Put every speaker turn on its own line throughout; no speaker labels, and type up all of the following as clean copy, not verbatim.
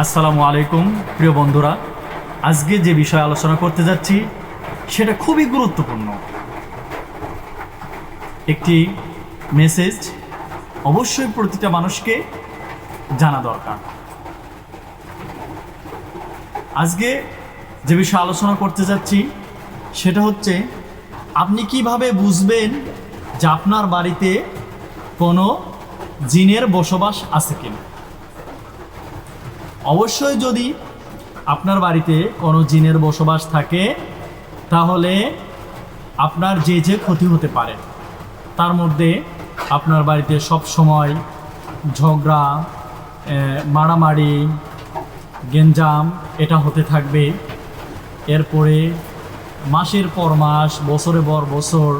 আসসালামু আলাইকুম প্রিয় বন্ধুরা, আজকে যে বিষয় আলোচনা করতে যাচ্ছি সেটা খুবই গুরুত্বপূর্ণ একটি মেসেজ, অবশ্যই প্রতিটা মানুষকে জানা দরকার। আজকে যে বিষয় আলোচনা করতে যাচ্ছি সেটা হচ্ছে, আপনি কিভাবে বুঝবেন যে আপনার বাড়িতে কোনো জিনের বসবাস আছে কিনা। অবশ্যই যদি আপনার বাড়িতে কোনো জিনের বসবাস থাকে তাহলে আপনার যে যে ক্ষতি হতে পারে, তার মধ্যে আপনার বাড়িতে সব সময় ঝগড়া, মারামারি, গেঞ্জাম এটা হতে থাকবে। এরপরে মাসের পর মাস, বছরের পর বছর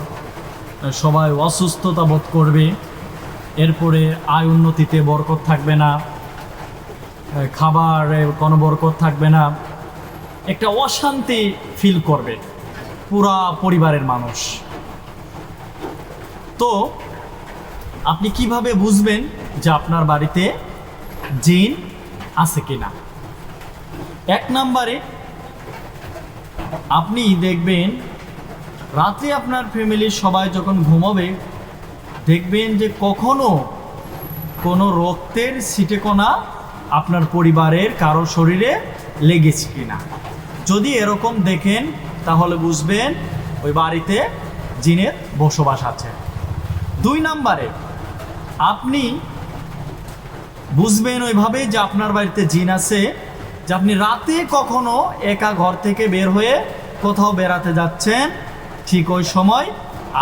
সবাই অসুস্থতা বোধ করবে। এরপরে আয় উন্নতিতে বরকত থাকবে না, খাবারে কোনো বরকত থাকবে না, একটা অশান্তি ফিল করবে পুরা পরিবারের মানুষ। তো আপনি কিভাবে বুঝবেন যে আপনার বাড়িতে জিন আছে কিনা? এক নম্বরে আপনি দেখবেন, রাত্রে আপনার ফ্যামিলির সবাই যখন ঘুমাবে দেখবেন যে কখনো কোনো রক্তের ছিটেকণা আপনার পরিবারের কারো শরীরে লেগেছে কিনা। যদি এরকম দেখেন তাহলে বুঝবেন ওই বাড়িতে জিনের বসবাস আছে। দুই নম্বরে আপনি বুঝবেন ওইভাবে যে আপনার বাড়িতে জিন আছে, যে আপনি রাতে কখনো একা ঘর থেকে বের হয়ে কোথাও বেড়াতে যাচ্ছেন, ঠিক ওই সময়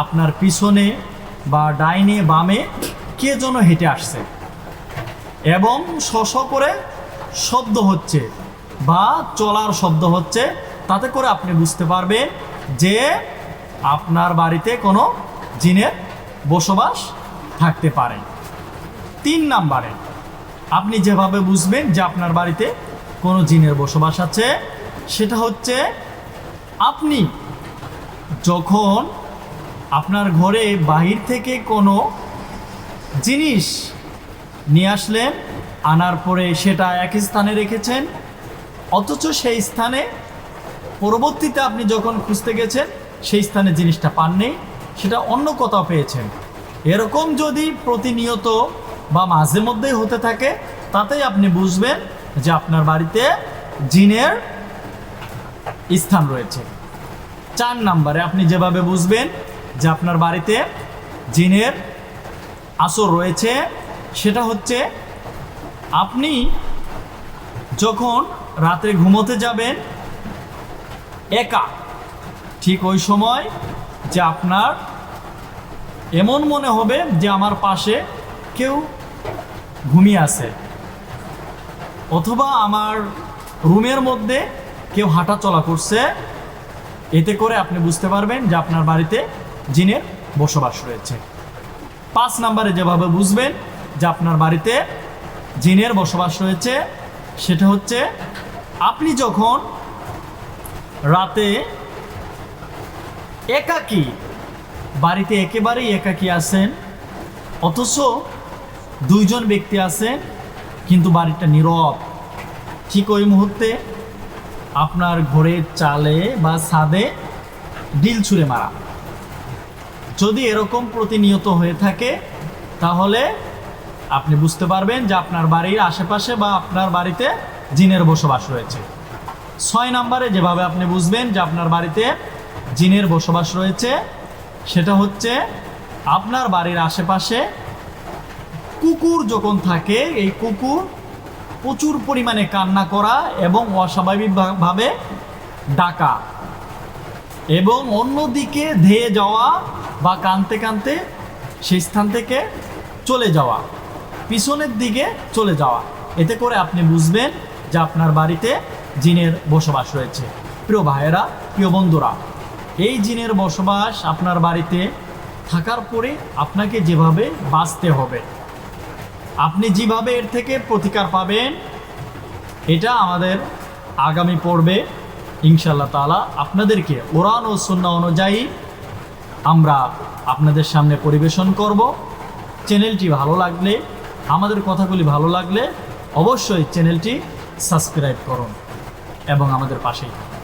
আপনার পিছনে বা ডাইনে বামে কে যেন হেঁটে আসছে এবং শশ করে শব্দ হচ্ছে বা চলার শব্দ হচ্ছে, তাতে করে আপনি বুঝতে পারবেন যে আপনার বাড়িতে কোনো জিনের বসবাস থাকতে পারে। তিন নম্বরে আপনি যেভাবে বুঝবেন যে আপনার বাড়িতে কোনো জিনের বসবাস আছে সেটা হচ্ছে, আপনি যখন আপনার ঘরে বাহির থেকে কোনো জিনিস নিয়ে আসলেন, আনার পরে সেটা এক স্থানে রেখেছেন, অথচ সেই স্থানে পরবর্তীতে আপনি যখন খুঁজতে গেছেন সেই স্থানে জিনিসটা পাননি, সেটা অন্য কোথাও পেয়েছেন। এরকম যদি প্রতিনিয়ত বা মাঝে মধ্যেই হতে থাকে, তাতেই আপনি বুঝবেন যে আপনার বাড়িতে জিনের স্থান রয়েছে। চার নম্বরে আপনি যেভাবে বুঝবেন যে আপনার বাড়িতে জিনের আসর রয়েছে সেটা হচ্ছে, আপনি যখন রাতে ঘুমোতে যাবেন একা, ঠিক ওই সময় যে আপনার এমন মনে হবে যে আমার পাশে কেউ ঘুমিয়ে আছে, অথবা আমার রুমের মধ্যে কেউ হাঁটা চলা করছে। এতে করে আপনি বুঝতে পারবেন যে আপনার বাড়িতে জিনের বসবাস রয়েছে। পাঁচ নম্বরে যেভাবে বুঝবেন যে আপনার বাড়িতে জিনের বসবাস রয়েছে সেটা হচ্ছে, আপনি যখন রাতে একাকী, বাড়িতে একেবারেই একাকী আছেন, অথচ দুইজন ব্যক্তি আছেন কিন্তু বাড়িটা নীরব, ঠিক ওই মুহূর্তে আপনার ঘরের চালে বা ছাদে ঢিল ছুঁড়ে মারা। যদি এরকম প্রতিনিয়ত হয়ে থাকে তাহলে আপনি বুঝতে পারবেন যে আপনার বাড়ির আশেপাশে বা আপনার বাড়িতে জিনের বসবাস রয়েছে। ছয় নম্বরে যেভাবে আপনি বুঝবেন যে আপনার বাড়িতে জিনের বসবাস রয়েছে সেটা হচ্ছে, আপনার বাড়ির আশেপাশে কুকুর যখন থাকে, এই কুকুর প্রচুর পরিমাণে কান্না করা এবং অস্বাভাবিকভাবে ডাকা এবং অন্যদিকে ধেয়ে যাওয়া বা কাঁদতে কাঁদতে সেই স্থান থেকে চলে যাওয়া, পিছনের দিকে চলে যাওয়া, এতে করে আপনি বুঝবেন যে আপনার বাড়িতে জিনের বসবাস রয়েছে। প্রিয় ভাইয়েরা, প্রিয় বন্ধুরা, এই জিনের বসবাস আপনার বাড়িতে থাকার পরে আপনাকে যেভাবে বাঁচতে হবে, আপনি যেভাবে এর থেকে প্রতিকার পাবেন, এটা আমাদের আগামী পর্বে ইনশাআল্লাহ তাআলা আপনাদেরকে কোরআন ও সুন্নাহ অনুযায়ী আমরা আপনাদের সামনে পরিবেশন করব। চ্যানেলটি ভালো লাগলে, আমাদের কথাগুলি ভালো লাগলে অবশ্যই চ্যানেলটি সাবস্ক্রাইব করুন এবং আমাদের পাশেই থাকুন।